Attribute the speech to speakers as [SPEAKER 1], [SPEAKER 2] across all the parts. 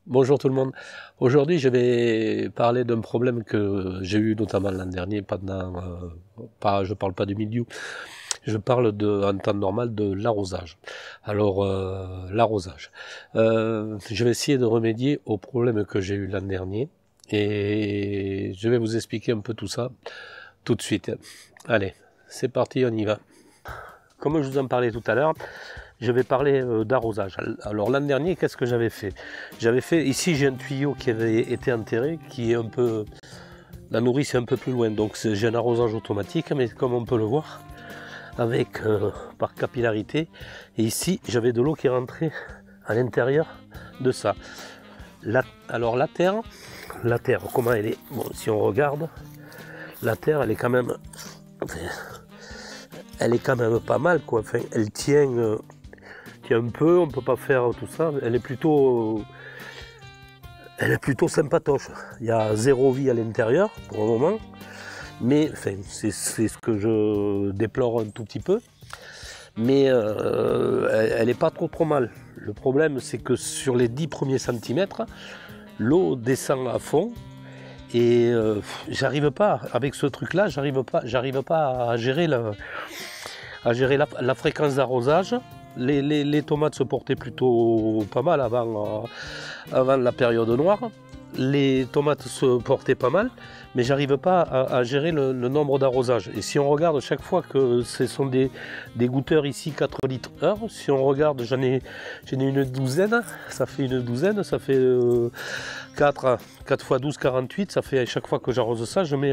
[SPEAKER 1] Bonjour tout le monde. Aujourd'hui, je vais parler d'un problème que j'ai eu notamment l'an dernier je parle pas du milieu, je parle en temps normal de l'arrosage. Alors, l'arrosage. Je vais essayer de remédier au problème que j'ai eu l'an dernier et je vais vous expliquer un peu tout ça tout de suite. Allez, c'est parti, on y va. Comme je vous en parlais tout à l'heure, je vais parler d'arrosage. Alors l'an dernier, qu'est-ce que j'avais fait? Ici j'ai un tuyau qui avait été enterré, qui est un peu, la nourrice est un peu plus loin, donc j'ai un arrosage automatique, mais comme on peut le voir, avec par capillarité. Et ici j'avais de l'eau qui rentrait à l'intérieur de ça. Alors la terre, comment elle est? Bon, si on regarde, la terre, elle est quand même pas mal, quoi. Enfin, elle tient un peu, on peut pas faire tout ça. Elle est plutôt sympatoche. Il y a zéro vie à l'intérieur pour le moment, mais enfin, c'est ce que je déplore un tout petit peu. Mais elle est pas trop mal. Le problème, c'est que sur les 10 premiers centimètres, l'eau descend à fond. Et j'arrive pas, avec ce truc-là, j'arrive pas à gérer la fréquence d'arrosage. Les tomates se portaient plutôt pas mal avant la période noire. Les tomates se portaient pas mal, mais j'arrive pas à gérer le nombre d'arrosages. Et si on regarde chaque fois que ce sont des goutteurs ici 4 litres heure, si on regarde, j'en ai une douzaine, ça fait 4 x 12, 48, ça fait à chaque fois que j'arrose ça, je mets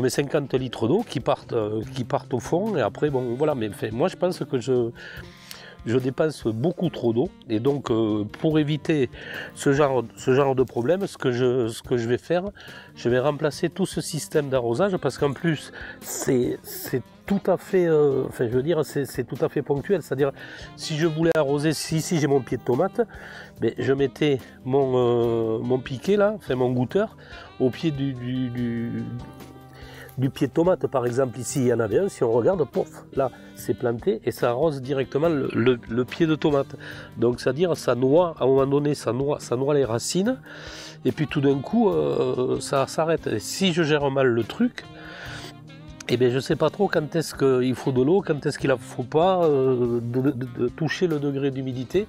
[SPEAKER 1] 50 litres d'eau qui partent au fond, et après, bon, voilà. Mais enfin, moi, je pense que je dépense beaucoup trop d'eau, et donc pour éviter ce genre de problème, ce que je vais faire, je vais remplacer tout ce système d'arrosage, parce qu'en plus, c'est tout à fait, c'est tout à fait ponctuel. C'est-à-dire, si je voulais arroser, si j'ai mon pied de tomate, ben, je mettais mon piquet là, enfin mon goutteur, au pied du pied de tomate. Par exemple, ici il y en avait un, si on regarde, pouf, là c'est planté et ça arrose directement le pied de tomate. Donc c'est-à-dire, ça noie, à un moment donné, ça noie les racines, et puis tout d'un coup ça s'arrête. Et si je gère mal le truc, eh bien, je ne sais pas trop quand est-ce qu'il faut de l'eau, quand est-ce qu'il ne faut pas, de toucher le degré d'humidité.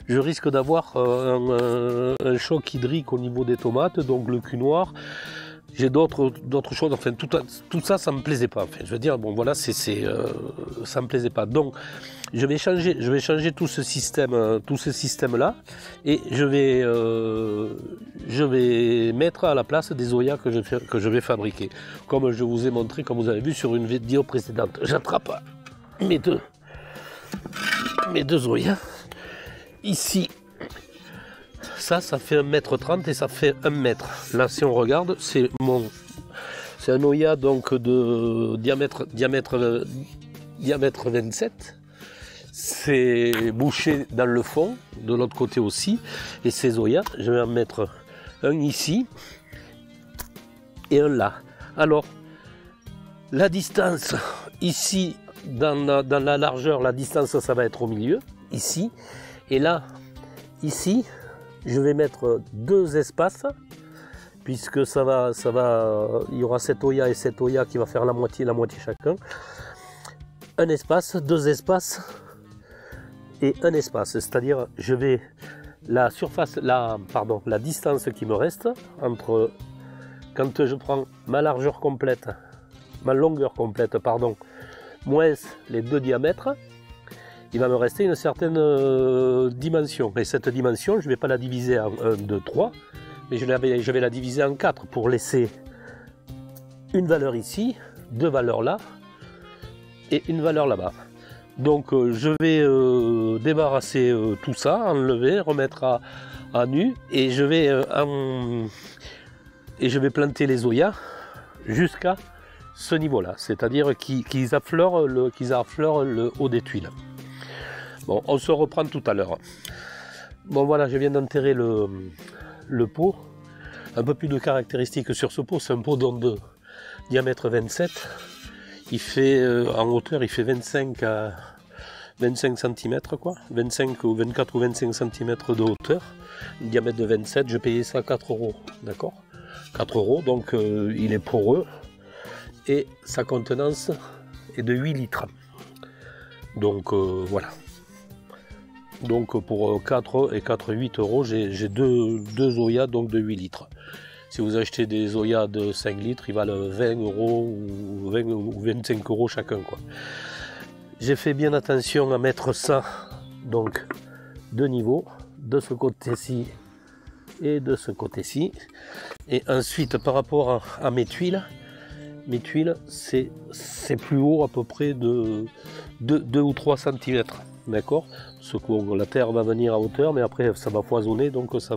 [SPEAKER 1] Je risque d'avoir un choc hydrique au niveau des tomates, donc le cul noir. J'ai d'autres choses, enfin tout ça, ça me plaisait pas. Enfin, je veux dire, bon voilà, ça me plaisait pas. Donc je vais changer tout ce système-là, et je vais mettre à la place des Oya que je vais fabriquer. Comme je vous ai montré, comme vous avez vu sur une vidéo précédente. J'attrape mes deux Oya. Ici, ça fait 1,30 m et ça fait 1 mètre. Là, si on regarde, c'est un Oya donc de diamètre 27. C'est bouché dans le fond, de l'autre côté aussi. Et ces Oya, je vais en mettre un ici et un là. Alors, la distance ici, dans la largeur, la distance, ça va être au milieu, ici. Et là, ici, je vais mettre 2 espaces, puisque il y aura cet Oya et cet Oya qui va faire la moitié chacun. Un espace, 2 espaces et un espace. C'est-à-dire, je vais la distance qui me reste entre, quand je prends ma longueur complète, moins les 2 diamètres, il va me rester une certaine dimension. Et cette dimension, je ne vais pas la diviser en 1, 2, 3, mais je vais la diviser en 4 pour laisser une valeur ici, 2 valeurs là, et une valeur là-bas. Donc je vais débarrasser tout ça, enlever, remettre à nu, et je vais planter les Oya jusqu'à ce niveau-là, c'est-à-dire qu'ils affleurent le haut des tuiles. Bon, on se reprend tout à l'heure. Bon voilà, je viens d'enterrer le pot. Un peu plus de caractéristiques sur ce pot. C'est un pot de diamètre 27. Il fait en hauteur, il fait 25 25 cm quoi, 25 ou 24 ou 25 cm de hauteur, un diamètre de 27, je payais ça 4 euros, d'accord, 4 euros, donc il est poreux et sa contenance est de 8 litres. Donc voilà. Donc pour 4 et 4, 8 euros, j'ai deux Zoya donc de 8 litres. Si vous achetez des Zoya de 5 litres, ils valent 20 euros ou 20 ou 25 euros chacun, quoi. J'ai fait bien attention à mettre ça, donc, de niveau, de ce côté-ci et de ce côté-ci. Et ensuite, par rapport à mes tuiles, c'est plus haut à peu près de 2 ou 3 cm. D'accord? La terre va venir à hauteur, mais après ça va foisonner, donc ça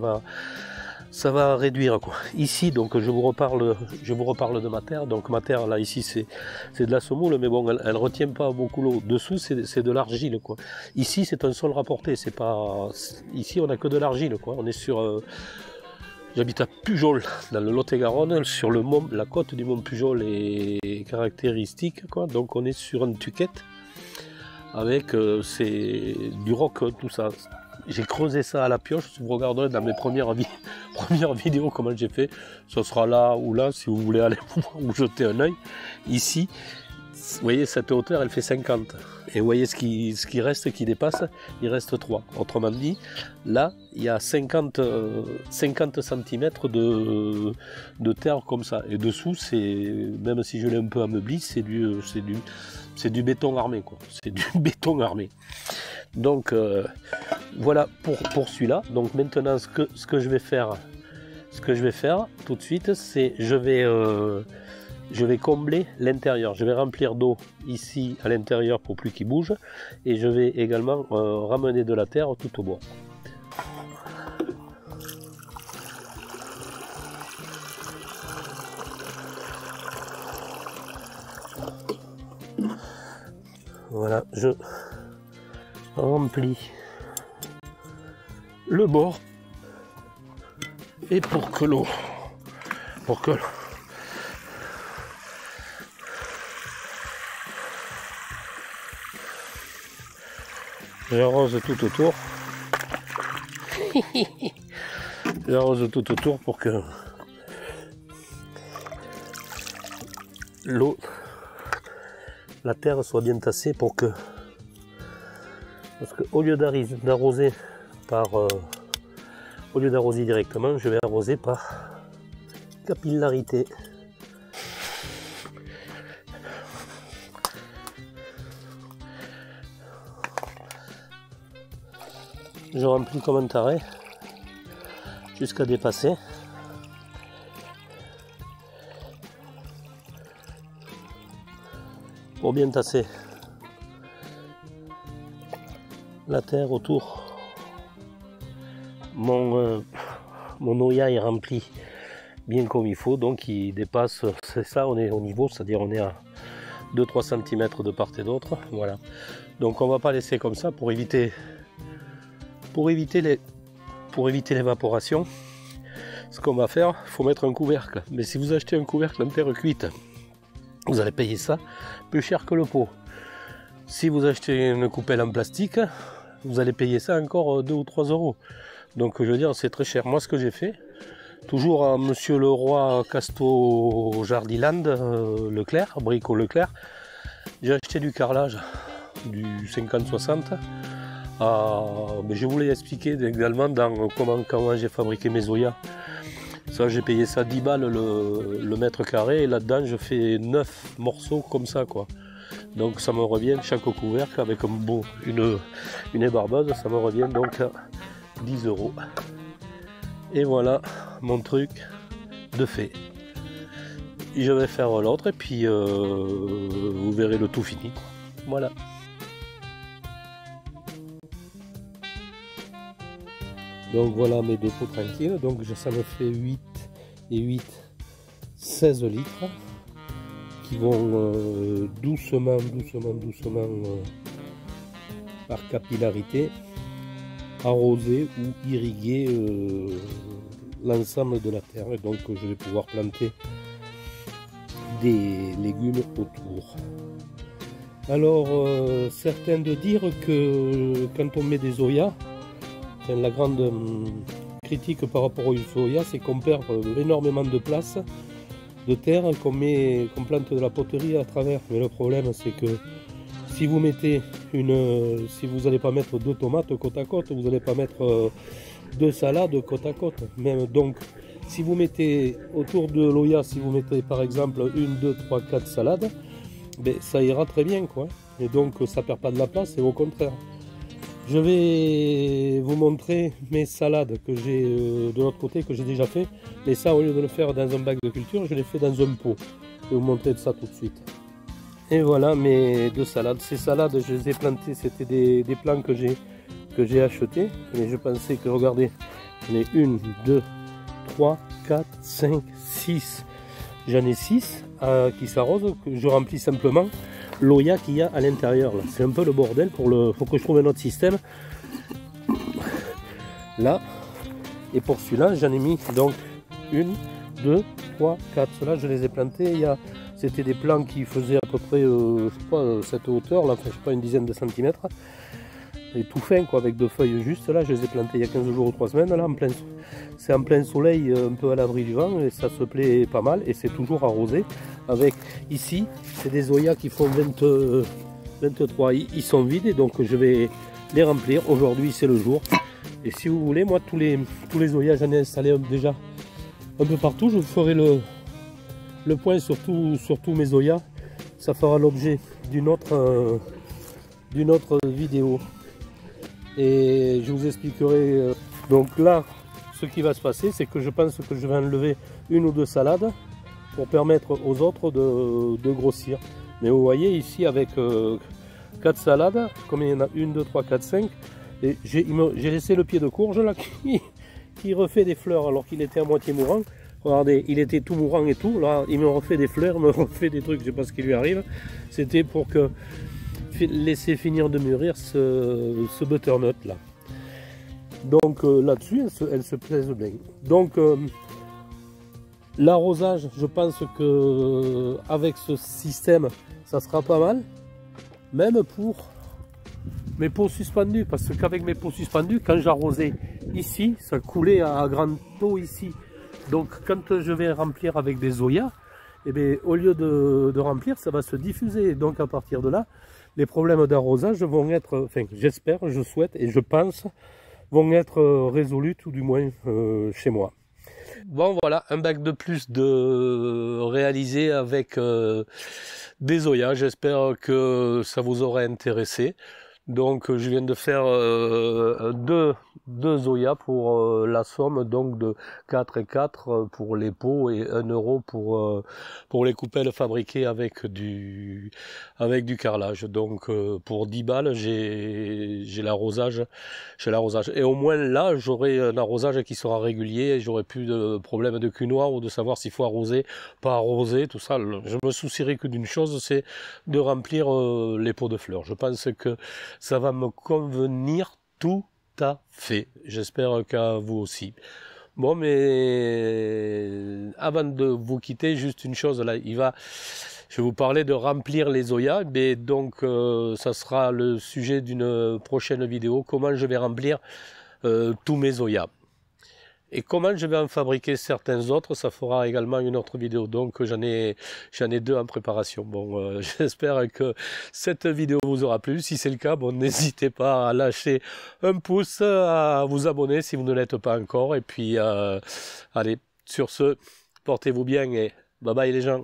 [SPEAKER 1] va réduire, quoi. Ici, donc je vous reparle de ma terre. Donc ma terre là ici c'est de la semoule, mais bon elle retient pas beaucoup l'eau. Dessous c'est de l'argile, quoi. Ici c'est un sol rapporté, ici on a que de l'argile, quoi. On est sur j'habite à Pujol, dans le Lot-et-Garonne, sur le mont, la côte du mont Pujol est caractéristique, quoi. Donc on est sur un tuquette avec c'est du roc, tout ça. J'ai creusé ça à la pioche. Si vous regarderez dans mes premières vidéos comment j'ai fait, ce sera là ou là si vous voulez aller ou jeter un œil. Ici, vous voyez cette hauteur, elle fait 50. Et vous voyez ce qui reste, qui dépasse, il reste 3. Autrement dit, là, il y a 50 cm de terre comme ça. Et dessous, même si je l'ai un peu ameubli, c'est du béton armé, quoi. C'est du béton armé. Donc voilà pour celui-là. Donc maintenant, ce que je vais faire tout de suite, c'est je vais combler l'intérieur. Je vais remplir d'eau ici à l'intérieur pour plus qu'il bouge, et je vais également ramener de la terre tout au bout. Voilà, je remplis le bord, et pour que j'arrose tout autour. J'arrose tout autour pour que la terre soit bien tassée, parce que au lieu d'arroser directement, je vais arroser par capillarité. Je remplis comme un taré jusqu'à dépasser. Pour bien tasser la terre autour. Mon Oya est rempli bien comme il faut, donc il dépasse, c'est ça, on est au niveau, c'est-à-dire on est à 2-3 cm de part et d'autre. Voilà. Donc on va pas laisser comme ça pour éviter l'évaporation. Ce qu'on va faire, il faut mettre un couvercle. Mais si vous achetez un couvercle en terre cuite, vous allez payer ça plus cher que le pot. Si vous achetez une coupelle en plastique, vous allez payer ça encore 2 ou 3 euros. Donc je veux dire, c'est très cher. Moi, ce que j'ai fait, toujours à Monsieur Leroy Casto Jardiland Leclerc, Brico Leclerc, j'ai acheté du carrelage, du 50-60. Je voulais expliquer également comment j'ai fabriqué mes Zoya. Ça, j'ai payé ça 10 balles le mètre carré, et là-dedans je fais 9 morceaux comme ça, quoi. Donc ça me revient, chaque couvercle avec une ébarbeuse, ça me revient donc à 10 euros. Et voilà mon truc de fait. Je vais faire l'autre et puis vous verrez le tout fini, quoi. Voilà. Donc voilà mes deux pots tranquilles. Donc ça me fait 8 et 8, 16 litres qui vont doucement par capillarité arroser ou irriguer l'ensemble de la terre. Et donc je vais pouvoir planter des légumes autour. Alors, certains de dire que quand on met des Zoya, la grande critique par rapport aux Zoya, c'est qu'on perd énormément de place, de terre, qu'on plante de la poterie à travers. Mais le problème, c'est que si vous mettez si vous n'allez pas mettre 2 tomates côte à côte, vous n'allez pas mettre 2 salades côte à côte. Même donc, si vous mettez autour de l'Oya, si vous mettez par exemple 1, 2, 3, 4 salades, ben, ça ira très bien, quoi. Et donc ça perd pas de la place, et au contraire. Je vais vous montrer mes salades que j'ai de l'autre côté, que j'ai déjà fait. Mais ça, au lieu de le faire dans un bac de culture, je l'ai fait dans un pot. Je vais vous montrer ça tout de suite. Et voilà mes 2 salades. Ces salades, je les ai plantées, c'était des plants que j'ai achetés. Et je pensais que, regardez, j'en ai 1, 2, 3, 4, 5, 6. J'en ai 6 qui s'arrosent, que je remplis simplement l'Oya qu'il y a à l'intérieur. C'est un peu le bordel, faut que je trouve un autre système. Là, et pour celui-là, j'en ai mis donc 1, 2, 3, 4. Ceux-là, je les ai plantés. C'était des plants qui faisaient à peu près, je sais pas, cette hauteur, là, enfin, je sais pas, une dizaine de centimètres. Et tout fin, quoi, avec 2 feuilles juste. Là, je les ai plantés il y a 15 jours ou 3 semaines. Là, c'est en plein soleil, un peu à l'abri du vent, et ça se plaît pas mal. Et c'est toujours arrosé. Avec ici, c'est des Zoya qui font 23. Ils sont vides, et donc je vais les remplir. Aujourd'hui, c'est le jour. Et si vous voulez, moi, tous les Zoya, j'en ai installé déjà un peu partout. Je vous ferai le point sur tous mes Zoya. Ça fera l'objet d'une autre vidéo. Et je vous expliquerai. Donc là, ce qui va se passer, c'est que je pense que je vais enlever 1 ou 2 salades pour permettre aux autres de grossir. Mais vous voyez ici, avec 4 salades, comme il y en a 1, 2, 3, 4, 5, et j'ai laissé le pied de courge là qui refait des fleurs alors qu'il était à moitié mourant. Regardez, il était tout mourant et tout. Là, il me refait des fleurs, me refait des trucs, je sais pas ce qui lui arrive. C'était pour que laisser finir de mûrir ce butternut là. Donc là-dessus, elle se plaise bien. Donc l'arrosage, je pense que avec ce système, ça sera pas mal. Même pour mes pots suspendus, parce qu'avec mes pots suspendus, quand j'arrosais ici, ça coulait à grande eau ici. Donc quand je vais remplir avec des Zoya, eh bien, au lieu de remplir, ça va se diffuser. Donc à partir de là, les problèmes d'arrosage vont être, enfin j'espère, je souhaite et je pense, vont être résolus, tout du moins chez moi. Bon voilà, un bac de plus de réalisé avec des Zoya. J'espère que ça vous aura intéressé. Donc je viens de faire deux Zoya pour la somme donc de 4 et 4 pour les pots et 1 euro pour les coupelles fabriquées avec du carrelage. Donc pour 10 balles j'ai l'arrosage. Et au moins là j'aurai un arrosage qui sera régulier et j'aurai plus de problème de cul noir ou de savoir s'il faut arroser, pas arroser, tout ça. Je me soucierai que d'une chose, c'est de remplir les pots de fleurs. Je pense que ça va me convenir tout à fait. J'espère qu'à vous aussi. Bon, mais avant de vous quitter, juste une chose là, je vais vous parler de remplir les Zoya, mais donc ça sera le sujet d'une prochaine vidéo, comment je vais remplir tous mes Zoya. Et comment je vais en fabriquer certains autres, ça fera également une autre vidéo. Donc j'en ai 2 en préparation. Bon, j'espère que cette vidéo vous aura plu. Si c'est le cas, bon, n'hésitez pas à lâcher un pouce, à vous abonner si vous ne l'êtes pas encore. Et puis, allez, sur ce, portez-vous bien et bye bye les gens.